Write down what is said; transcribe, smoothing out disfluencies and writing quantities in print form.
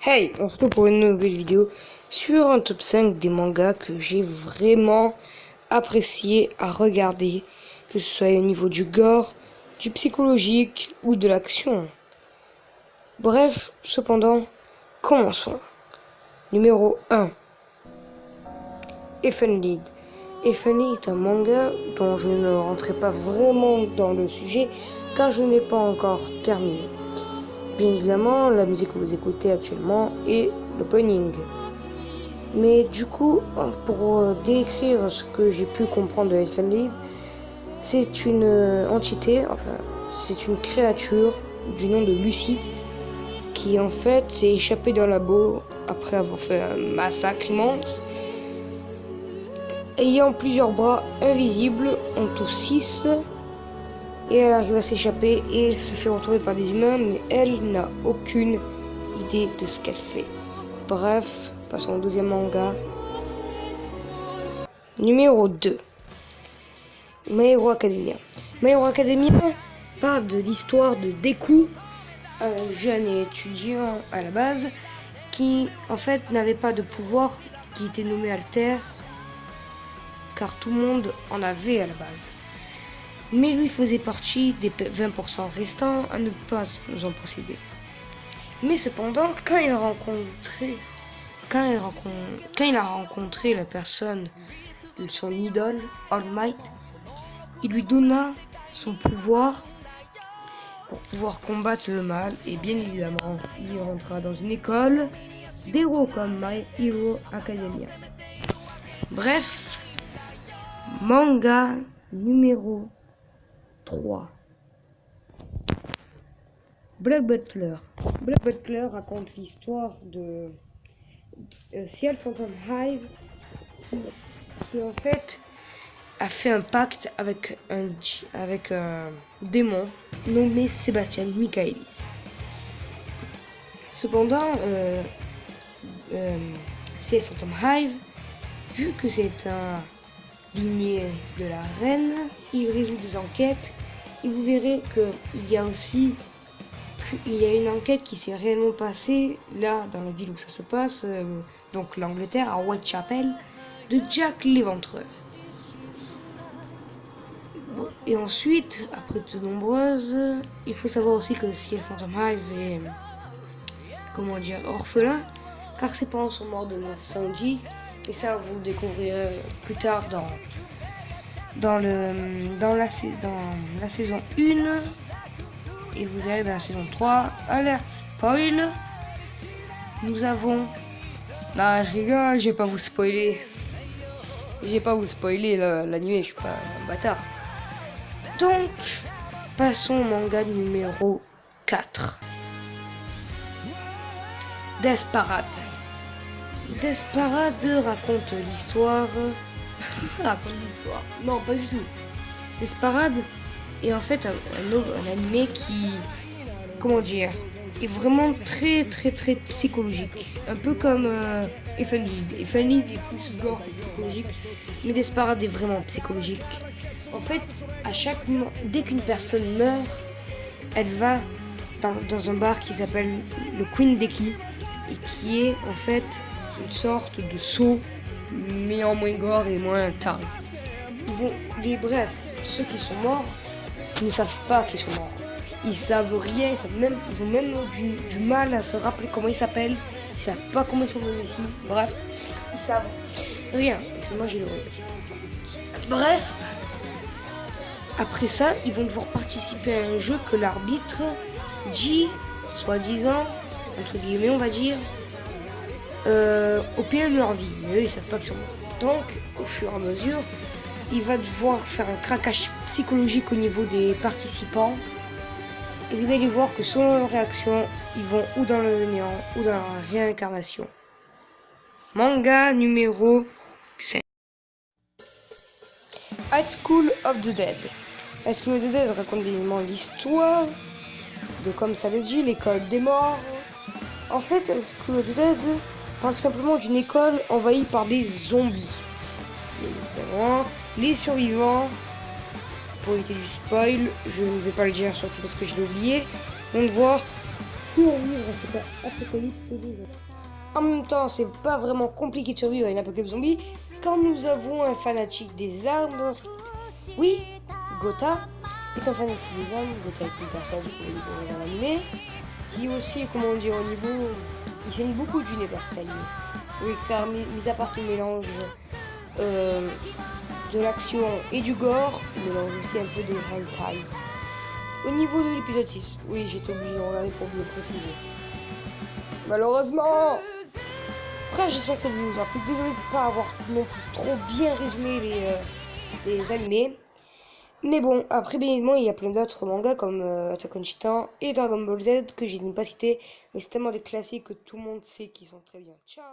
Hey, on se retrouve pour une nouvelle vidéo sur un top 5 des mangas que j'ai vraiment apprécié à regarder, que ce soit au niveau du gore, du psychologique ou de l'action. Bref, cependant, commençons. Numéro 1. Elfen Lied. Elfen Lied est un manga dont je ne rentrerai pas vraiment dans le sujet car je n'ai pas encore terminé. Bien évidemment, la musique que vous écoutez actuellement est l'opening. Mais du coup, pour décrire ce que j'ai pu comprendre de Elfen Lied, c'est une entité, enfin, c'est une créature du nom de Lucie qui en fait s'est échappée d'un labo après avoir fait un massacre immense. Ayant plusieurs bras invisibles, en tout 6, et elle arrive à s'échapper et se fait retrouver par des humains, mais elle n'a aucune idée de ce qu'elle fait. Bref, passons au deuxième manga. Numéro 2. My Hero Academia. My Hero Academia parle de l'histoire de Deku, un jeune étudiant à la base, qui en fait n'avait pas de pouvoir, qui était nommé Alter, car tout le monde en avait à la base. Mais lui faisait partie des 20% restants à ne pas nous en posséder. Mais cependant, quand il a rencontré la personne, son idole, All Might, il lui donna son pouvoir pour pouvoir combattre le mal. Et bien évidemment, il rentra dans une école d'héros comme My Hero Academia. Bref, manga numéro 3. Black Butler. Black Butler raconte l'histoire de Ciel Phantom Hive qui en fait a fait un pacte avec un démon nommé Sébastien Michaelis. Cependant, Ciel Phantom Hive, vu que c'est un ligné de la reine, il résout des enquêtes et vous verrez qu'il y a une enquête qui s'est réellement passée là dans la ville où ça se passe, donc l'Angleterre, à Whitechapel, de Jack l'Éventreur. Et ensuite, après de nombreuses, il faut savoir aussi que Ciel Phantom Hive est, orphelin, car ses parents sont morts de incendie, et ça vous le découvrirez plus tard dans la saison 1. Et vous verrez dans la saison 3, alerte spoil, nous avons... Non, je rigole, je vais pas vous spoiler. L'anime, je suis pas un bâtard. Donc, passons au manga numéro 4. Desperate. Desperate raconte l'histoire... Non, pas du tout. Desperate est en fait un anime qui, est vraiment très psychologique. Un peu comme Elfen Lied. Elfen Lied est plus gore que psychologique, mais Desperate est vraiment psychologique. En fait, dès qu'une personne meurt, elle va dans un bar qui s'appelle le Queen Deki, et qui est en fait une sorte de saut, mais en moins gore et moins taré. Bref, ceux qui sont morts ne savent pas qu'ils sont morts. Ils savent rien, ils ont même du mal à se rappeler comment ils s'appellent. Ils savent pas comment ils sont venus ici. Bref, ils savent rien. Et c'est moi j'ai le rôle. Bref, après ça, ils vont devoir participer à un jeu que l'arbitre dit, soi-disant, entre guillemets on va dire, au pire de leur vie. Mais eux ils savent pas qu'ils sont morts. Donc, au fur et à mesure, il va devoir faire un craquage psychologique au niveau des participants. Et vous allez voir que selon leur réaction, ils vont ou dans le néant ou dans la réincarnation. Manga numéro 5. High School of the Dead. High School of the Dead raconte bien évidemment l'histoire de, comme ça le dit, l'école des morts. En fait, High School of the Dead parle simplement d'une école envahie par des zombies. Évidemment, les survivants, pour éviter du spoil, je ne vais pas le dire surtout parce que je l'ai oublié, vont devoir survivre à cette apocalypse zombie. En même temps, c'est pas vraiment compliqué de survivre à une apocalypse zombie quand nous avons un fanatique des armes. Oui, Gotha est un fanatique des armes. Gotha est une personne qu'on va découvrir dans l'animé, qui aussi, comment dire, au niveau, il gêne beaucoup d'univers cet anime. Oui, car mis à part qu'il mélange de l'action et du gore, il mélange aussi un peu de hentai. Au niveau de l'épisode 6, oui, j'étais obligé de regarder pour mieux préciser. Malheureusement. Bref, j'espère que cette vidéo vous a plu. Désolé de ne pas avoir non plus trop bien résumé les animés. Mais bon, après, bien évidemment, il y a plein d'autres mangas comme Attack on Titan et Dragon Ball Z que je n'ai pas cité. Mais c'est tellement des classiques que tout le monde sait qu'ils sont très bien. Ciao!